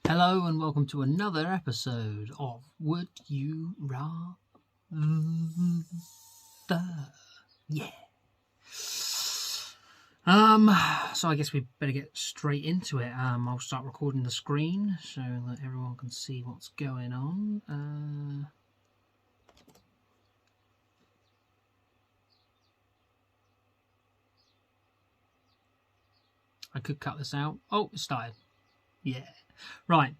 Hello and welcome to another episode of Would You Rather? Yeah. So I guess we better get straight into it. I'll start recording the screen so that everyone can see what's going on. I could cut this out. Oh, it started. Yeah. Right.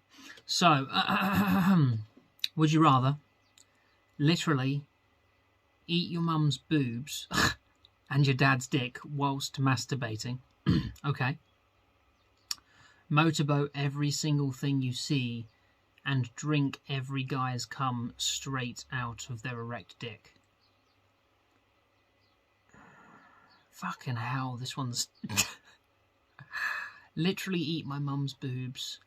So, would you rather literally eat your mum's boobs and your dad's dick whilst masturbating? Okay. Motorboat every single thing you see and drink every guy's cum straight out of their erect dick. Fucking hell, this one's... Literally eat my mum's boobs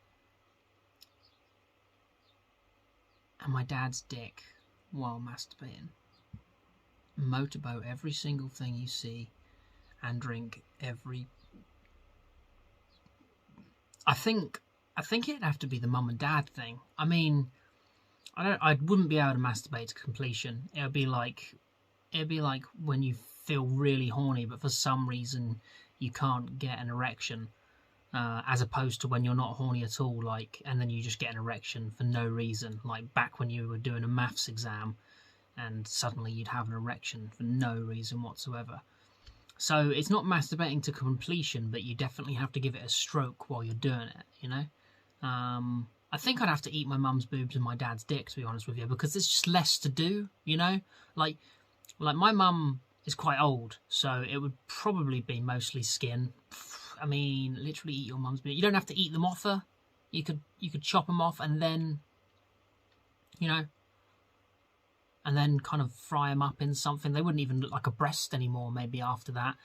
and my dad's dick while masturbating. Motorboat every single thing you see and drink every... I think it'd have to be the mum and dad thing. I mean, I wouldn't be able to masturbate to completion. It'd be like when you feel really horny but for some reason you can't get an erection. As opposed to when you're not horny at all, and then you just get an erection for no reason, like back when you were doing a maths exam and suddenly you'd have an erection for no reason whatsoever. So it's not masturbating to completion, but you definitely have to give it a stroke while you're doing it, you know? I think I'd have to eat my mum's boobs and my dad's dick, to be honest with you, because there's just less to do, you know? Like my mum is quite old, so it would probably be mostly skin. I mean, literally eat your mum's boobs. You don't have to eat them off her. You could chop them off and then, you know, and then kind of fry them up in something. They wouldn't even look like a breast anymore maybe after that.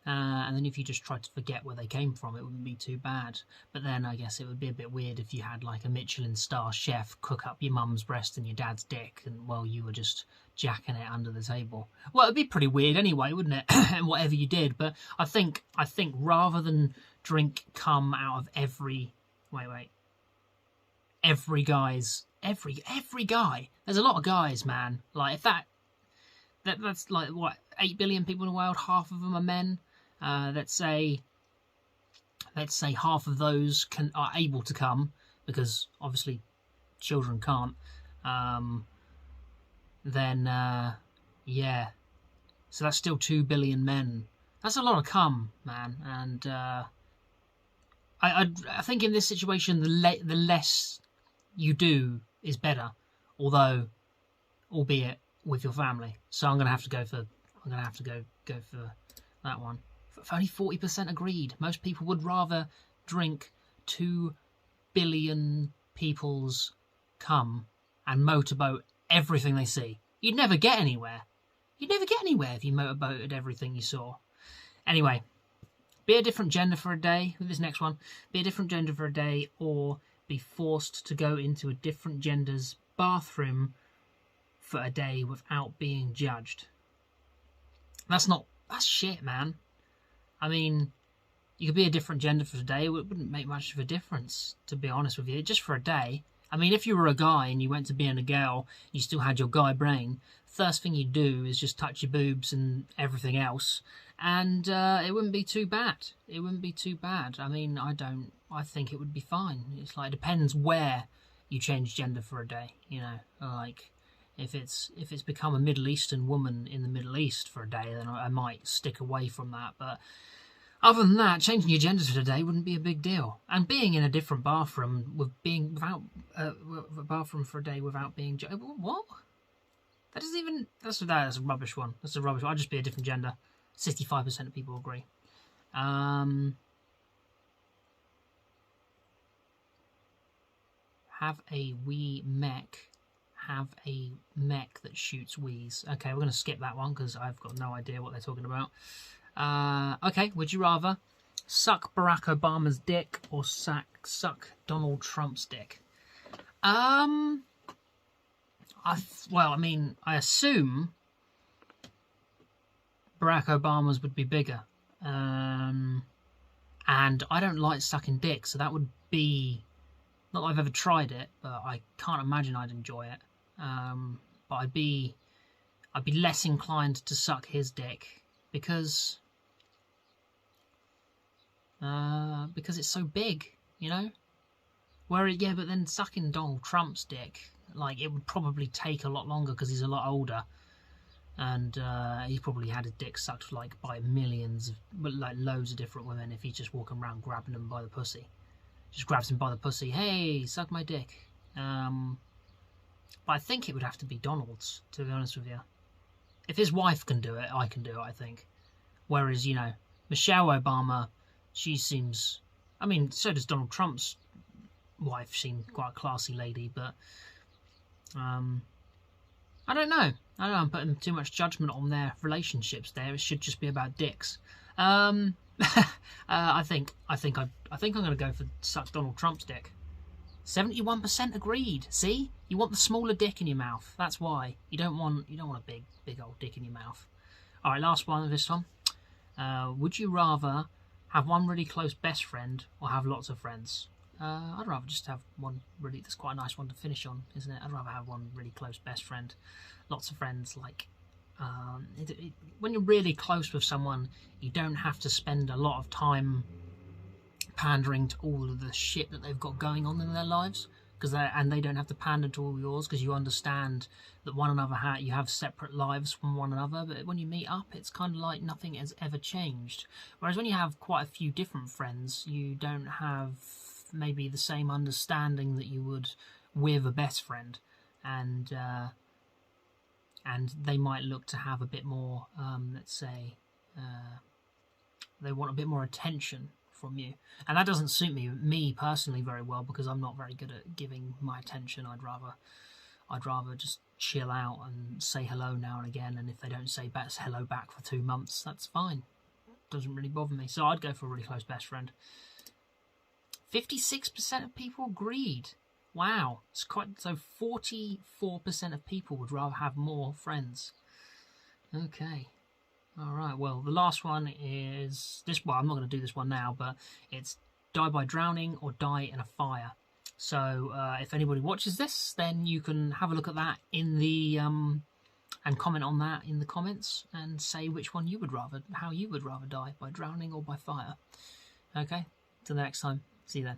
And then if you just tried to forget where they came from, it wouldn't be too bad. But then I guess it would be a bit weird if you had like a Michelin star chef cook up your mum's breast and your dad's dick and while you were just jacking it under the table. Well, it'd be pretty weird anyway, wouldn't it? And whatever you did. But I think rather than drink cum out of every guy. There's a lot of guys, man. Like if that's like what, 8 billion people in the world, half of them are men. Let's say half of those are able to come, because obviously children can't. Yeah. So that's still 2 billion men. That's a lot of cum, man. And I think in this situation, the less you do is better, albeit with your family. So I'm gonna have to go for that one. Only 40% agreed. Most people would rather drink 2 billion people's cum and motorboat everything they see. You'd never get anywhere. If you motorboated everything you saw. Anyway, be a different gender for a day. With this next one, be a different gender for a day, or be forced to go into a different gender's bathroom for a day without being judged. That's shit, man. I mean, you could be a different gender for a day. It wouldn't make much of a difference, to be honest with you, just for a day. I mean, if you were a guy and you went to being a girl, you still had your guy brain, first thing you'd do is just touch your boobs and everything else, and it wouldn't be too bad. I mean, I think it would be fine. It's like, it depends where you change gender for a day, you know, like if it's become a Middle Eastern woman in the Middle East for a day, then I might stick away from that. But other than that, changing your gender for a day wouldn't be a big deal. And being in a different bathroom without a bathroom for a day without being what? That doesn't even. That's a rubbish one. That's a rubbish one. I'd just be a different gender. 65% of people agree. Have a wee mech. Have a mech that shoots wees. Okay, we're going to skip that one because I've got no idea what they're talking about. Okay, would you rather suck Barack Obama's dick or suck Donald Trump's dick? I assume Barack Obama's would be bigger. And I don't like sucking dick, so that would be Not that I've ever tried it, but I can't imagine I'd enjoy it. But I'd be less inclined to suck his dick because it's so big, you know. Yeah, but then sucking Donald Trump's dick, like, it would probably take a lot longer because he's a lot older, and he probably had his dick sucked like by millions, like loads of different women. If he's just walking around grabbing them by the pussy, just grabs him by the pussy, hey, suck my dick. But I think it would have to be Donald's, to be honest with you. If his wife can do it, I can do it, I think. Whereas, you know, Michelle Obama, she seems... I mean, so does Donald Trump's wife, seem quite a classy lady, but... I don't know. I'm putting too much judgment on their relationships there. It should just be about dicks. I think I'm going to go for suck Donald Trump's dick. 71% agreed. See, you want the smaller dick in your mouth. That's why you don't want a big old dick in your mouth. All right, last one of this one. Would you rather have one really close best friend or have lots of friends? I'd rather just have one really. That's quite a nice one to finish on, isn't it? I'd rather have one really close best friend, lots of friends. Like, when you're really close with someone, you don't have to spend a lot of time pandering to all of the shit that they've got going on in their lives, and they don't have to pander to all yours, because you understand that you have separate lives from one another. But when you meet up, it's kind of like nothing has ever changed. Whereas when you have quite a few different friends, you don't have maybe the same understanding that you would with a best friend, and they might look to have a bit more, let's say, they want a bit more attention from you, and that doesn't suit me personally very well, because I'm not very good at giving my attention. I'd rather just chill out and say hello now and again, and if they don't say hello back for 2 months, that's fine. Doesn't really bother me. So I'd go for a really close best friend. 56% of people agreed. Wow, it's quite so. 44% of people would rather have more friends. Okay. All right, well, the last one is this. Well, I'm not going to do this one now, but it's die by drowning or die in a fire. So if anybody watches this, then you can have a look at that in the and comment on that in the comments and say which one you would rather, how you would rather die, by drowning or by fire. Okay, till the next time. See you then.